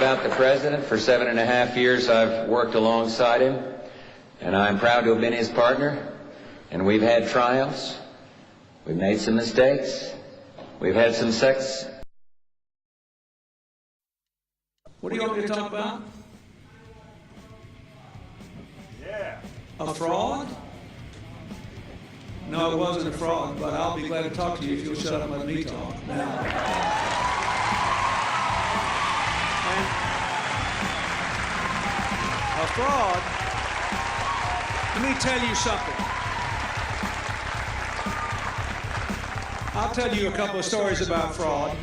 about the president. For 7.5 years, I've worked alongside him, and I'm proud to have been his partner. And we've had triumphs. We've made some mistakes. We've had some sex. What do you want me to talk about? Yeah. A fraud? No, it wasn't a fraud, but I'll be glad to talk to you if you'll shut up and let me talk. Now. And a fraud, let me tell you something. I'll tell you a couple of stories about fraud.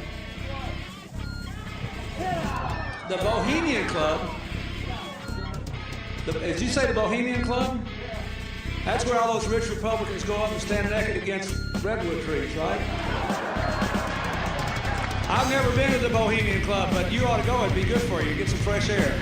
The Bohemian Club, did you say the Bohemian Club? That's where all those rich Republicans go up and stand naked against redwood trees, right? I've never been to the Bohemian Club, but you ought to go. It'd be good for you. Get some fresh air.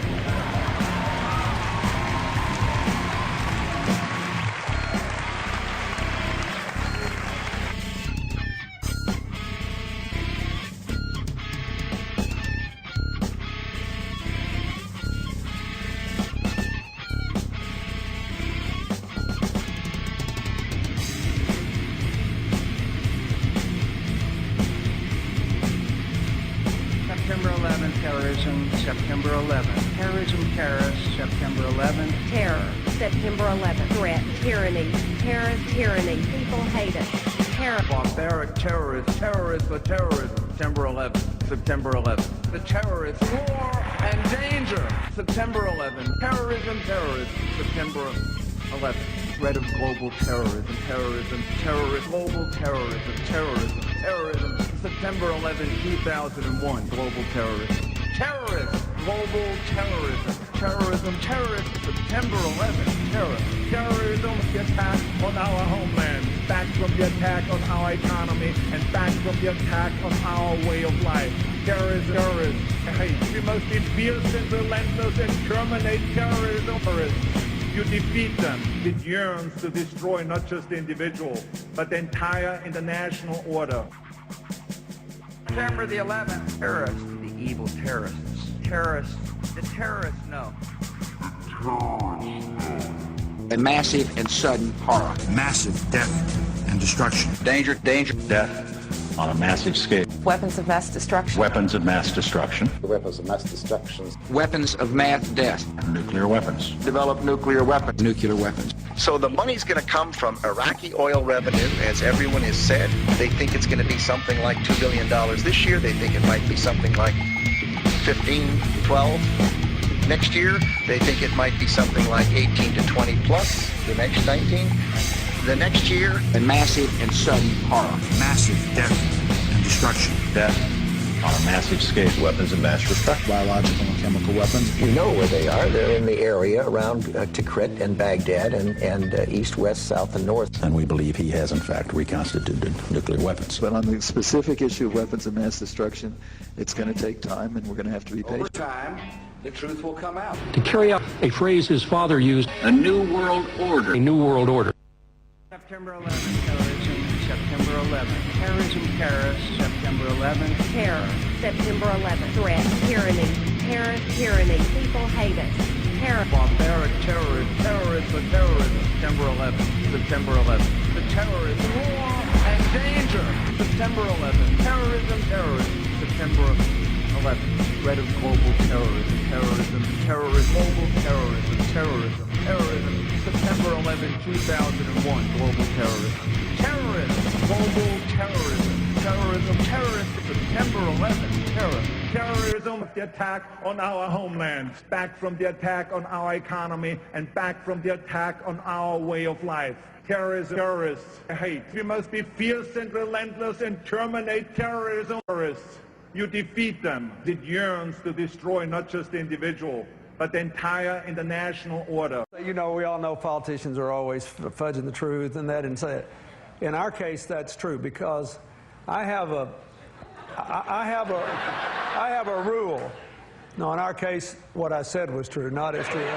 September 11, terrorism, September 11, terrorism, terrorists, September 11, terror, September 11, threat, tyranny, terrorist, tyranny, people hate us, terror, barbaric terrorists, terrorists for terrorism, September 11, September 11, the terrorists, war and danger, September 11, terrorism, terrorists, September 11, threat of global terrorism, terrorism, terrorist, global terrorism, terrorism, terrorism, September 11, 2001, global terrorism, terrorists, global terrorism, terrorism, terrorists, September 11, terror, terrorism, the attack on our homeland, back from the attack on our economy, and back from the attack on our way of life. Terrorism, terrorists, hate. We must be fierce and relentless and terminate terrorism. Terrorists. You defeat them. It yearns to destroy not just the individual, but the entire international order. September the 11th, terrorists, the evil terrorists. Terrorists, the terrorists know. A massive and sudden horror. Massive death and destruction. Danger, danger. Death on a massive scale. Weapons of mass destruction. Weapons of mass destruction. Weapons of mass destruction. Weapons of mass death. Nuclear weapons. Develop nuclear weapons. Nuclear weapons. So the money's going to come from Iraqi oil revenue, as everyone has said. They think it's going to be something like $2 billion this year. They think it might be something like 15, 12. Next year, they think it might be something like 18 to 20 plus. The next 19. The next year, a massive and sudden horror. Massive death and destruction. Death on a massive scale. Weapons of mass destruction. Biological and chemical weapons. We know where they are. They're in the area around Tikrit and Baghdad and east, west, south, and north. And we believe he has, in fact, reconstituted nuclear weapons. But on the specific issue of weapons of mass destruction, it's going to take time, and we're going to have to be patient. Over time, the truth will come out. To carry out a phrase his father used, a new world order. A new world order. September 11, terrorism, September 11, terrorism, terrorists, September 11, terror, September 11, threat, tyranny, terrorist, tyranny, people hate us, terror, barbaric terrorists, terrorists for terrorism, September 11, September 11, the terrorists, war and danger, September 11, terrorism, terrorists, September 11, threat of global terrorism, terrorism, terrorist, global terrorism, terrorism, terrorism, September 11, 2001, global terrorism, terrorists, global terrorism, terrorism, terrorists, September 11, terror, terrorism, the attack on our homeland, back from the attack on our economy, and back from the attack on our way of life. Terrorism, terrorists, hate. We must be fierce and relentless and terminate terrorism. Terrorists. You defeat them. It yearns to destroy not just the individual, but the entire international order. You know, we all know politicians are always fudging the truth and that, and say, in our case, that's true, because I have a rule. No, in our case, what I said was true, not as true.